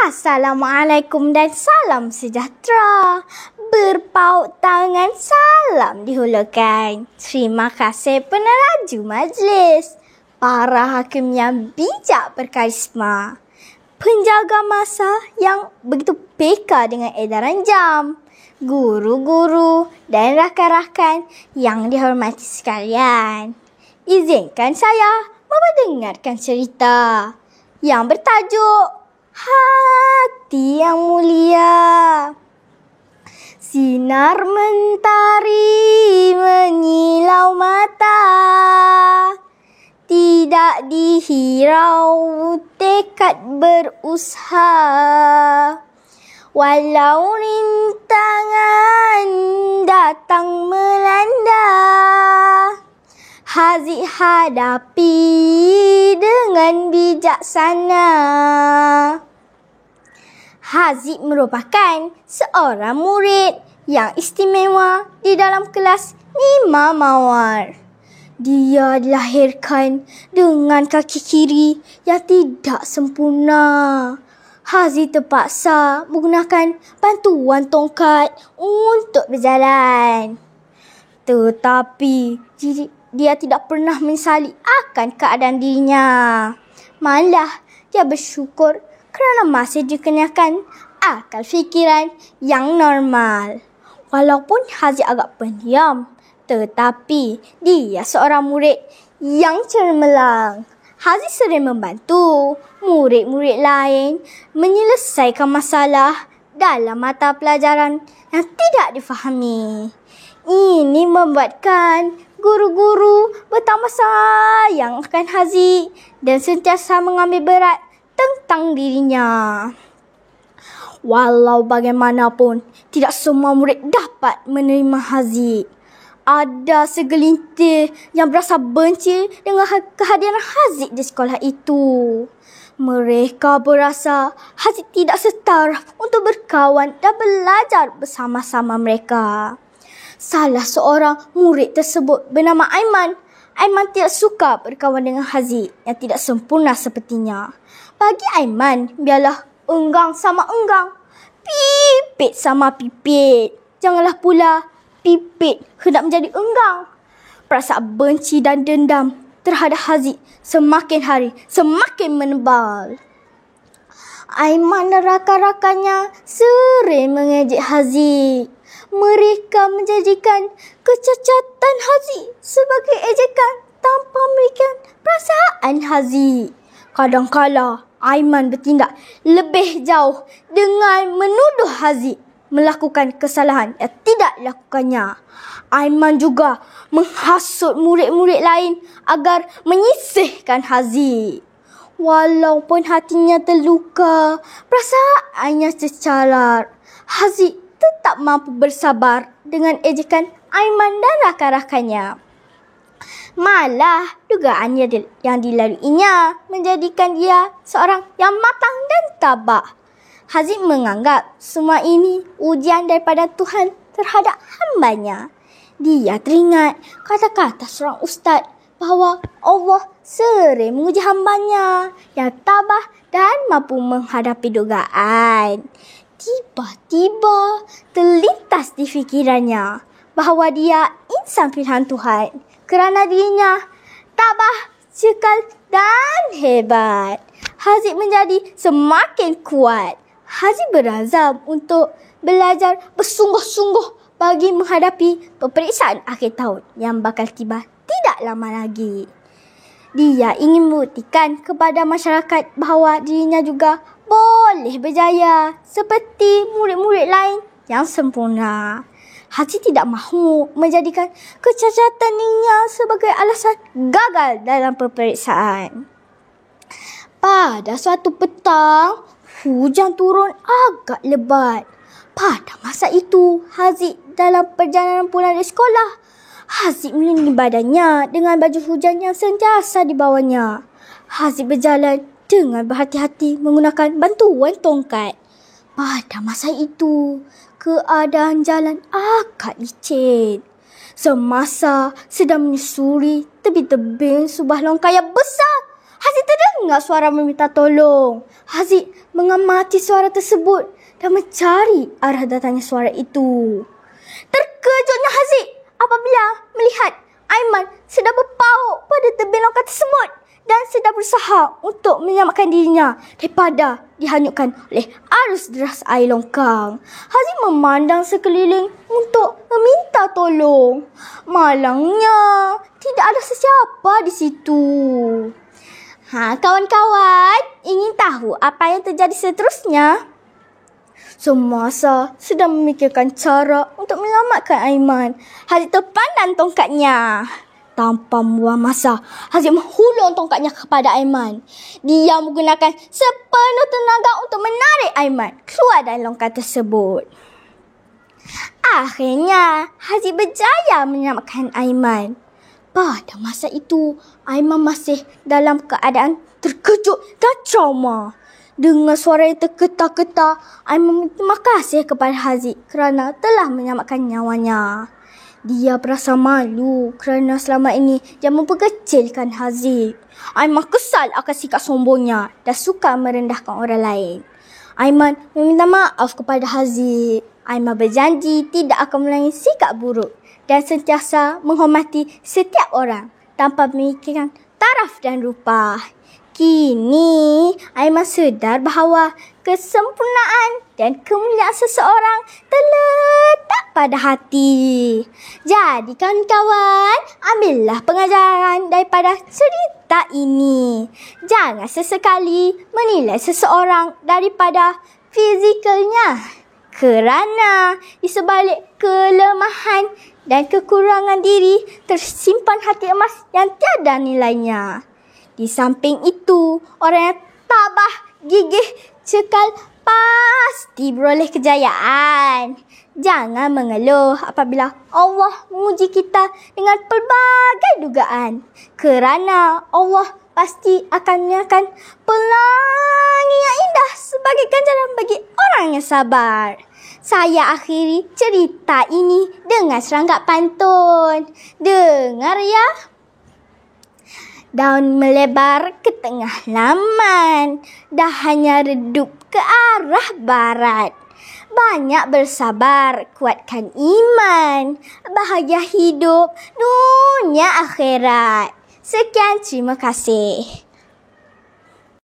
Assalamualaikum dan salam sejahtera. Berpaut tangan salam dihulurkan. Terima kasih peneraju majlis. Para hakim yang bijak berkarisma. Penjaga masa yang begitu peka dengan edaran jam. Guru-guru dan rakan-rakan yang dihormati sekalian. Izinkan saya mendengarkan cerita yang bertajuk Hati yang Mulia. Sinar mentari menyilau mata, tidak dihirau tekad berusaha. Walau rintangan datang melanda, Haziq hadapi dengan bijaksana. Haziq merupakan seorang murid yang istimewa di dalam kelas 5 Mawar. Dia dilahirkan dengan kaki kiri yang tidak sempurna. Haziq terpaksa menggunakan bantuan tongkat untuk berjalan. Tetapi dia tidak pernah menyesali akan keadaan dirinya. Malah dia bersyukur kerana masih dikenakan akal fikiran yang normal. Walaupun Haziq agak pendiam, tetapi dia seorang murid yang cemerlang. Haziq sering membantu murid-murid lain menyelesaikan masalah dalam mata pelajaran yang tidak difahami. Ini membuatkan guru-guru bertambah sayang akan Haziq dan sentiasa mengambil berat tentang dirinya. Walau bagaimanapun, tidak semua murid dapat menerima Haziq. Ada segelintir yang berasa benci dengan kehadiran Haziq di sekolah itu. Mereka berasa Haziq tidak setaraf untuk berkawan dan belajar bersama-sama mereka. Salah seorang murid tersebut bernama Aiman. Aiman tidak suka berkawan dengan Haziq yang tidak sempurna sepertinya. Bagi Aiman, biarlah enggang sama enggang, pipit sama pipit. Janganlah pula pipit hendak menjadi enggang. Perasaan benci dan dendam terhadap Haziq semakin hari semakin menebal. Aiman dan rakan-rakannya sering mengejek Haziq. Mereka menjadikan kecacatan Haziq sebagai ejekan tanpa memikirkan perasaan Haziq. Kadang-kala Aiman bertindak lebih jauh dengan menuduh Haziq melakukan kesalahan yang tidak dilakukannya. Aiman juga menghasut murid-murid lain agar menyisihkan Haziq. Walaupun hatinya terluka, perasaannya tercalar, Haziq tetap mampu bersabar dengan ejekan Aiman dan rakan-rakannya. Malah dugaan yang dilaluinya menjadikan dia seorang yang matang dan tabah. Haziq menganggap semua ini ujian daripada Tuhan terhadap hambanya. Dia teringat kata-kata seorang ustaz bahawa Allah sering menguji hambanya yang tabah dan mampu menghadapi dugaan. Tiba-tiba terlintas di fikirannya bahawa dia insan pilihan Tuhan kerana dirinya tabah, cekal dan hebat. Haziq menjadi semakin kuat. Haziq berazam untuk belajar bersungguh-sungguh bagi menghadapi peperiksaan akhir tahun yang bakal tiba tidak lama lagi. Dia ingin membuktikan kepada masyarakat bahawa dirinya juga boleh berjaya seperti murid-murid lain yang sempurna. Haziq tidak mahu menjadikan kecacatan dirinya sebagai alasan gagal dalam peperiksaan. Pada suatu petang, hujan turun agak lebat. Pada masa itu, Haziq dalam perjalanan pulang dari sekolah. Haziq melindungi badannya dengan baju hujan yang sentiasa dibawanya. Haziq berjalan dengan berhati-hati menggunakan bantuan tongkat. Pada masa itu, keadaan jalan agak licin. Semasa sedang menyusuri tebing-tebing subah longkang yang besar, Haziq terdengar suara meminta tolong. Haziq mengamati suara tersebut dan mencari arah datangnya suara itu. Terkejutnya Haziq apabila melihat Aiman sedang berpaut pada tebing longkang tersebut dan sedang berusaha untuk menyelamatkan dirinya daripada dihanyutkan oleh arus deras air longkang. Haziq memandang sekeliling untuk meminta tolong. Malangnya, tidak ada sesiapa di situ. Kawan-kawan, ingin tahu apa yang terjadi seterusnya? Semasa sedang memikirkan cara untuk menyelamatkan Aiman, Haziq terpandang tongkatnya. Tanpa membuang masa, Haziq menghulur tongkatnya kepada Aiman. Dia menggunakan sepenuh tenaga untuk menarik Aiman keluar dari longkang tersebut. Akhirnya, Haziq berjaya menyelamatkan Aiman. Pada masa itu, Aiman masih dalam keadaan terkejut dan trauma. Dengan suara yang tergetar-getar, Aiman berterima kasih kepada Haziq kerana telah menyelamatkan nyawanya. Dia berasa malu kerana selama ini dia memperkecilkan Haziq. Aiman kesal akan sikap sombongnya dan suka merendahkan orang lain. Aiman meminta maaf kepada Haziq. Aiman berjanji tidak akan mengulangi sikap buruk dan sentiasa menghormati setiap orang tanpa memikirkan taraf dan rupa. Kini, Aiman sedar bahawa kesempurnaan dan kemuliaan seseorang terletak pada hati. Jadi kawan-kawan, ambillah pengajaran daripada cerita ini. Jangan sesekali menilai seseorang daripada fizikalnya, kerana di sebalik kelemahan dan kekurangan diri tersimpan hati emas yang tiada nilainya. Di samping itu, orang yang tabah, gigih, cekal pasti beroleh kejayaan. Jangan mengeluh apabila Allah menguji kita dengan pelbagai dugaan. Kerana Allah pasti akan menyediakan pelangi yang indah sebagai ganjaran bagi orang yang sabar. Saya akhiri cerita ini dengan seranggak pantun. Dengar ya. Daun melebar ke tengah laman, dahannya redup ke arah barat. Banyak bersabar, kuatkan iman, bahagia hidup dunia akhirat. Sekian, terima kasih.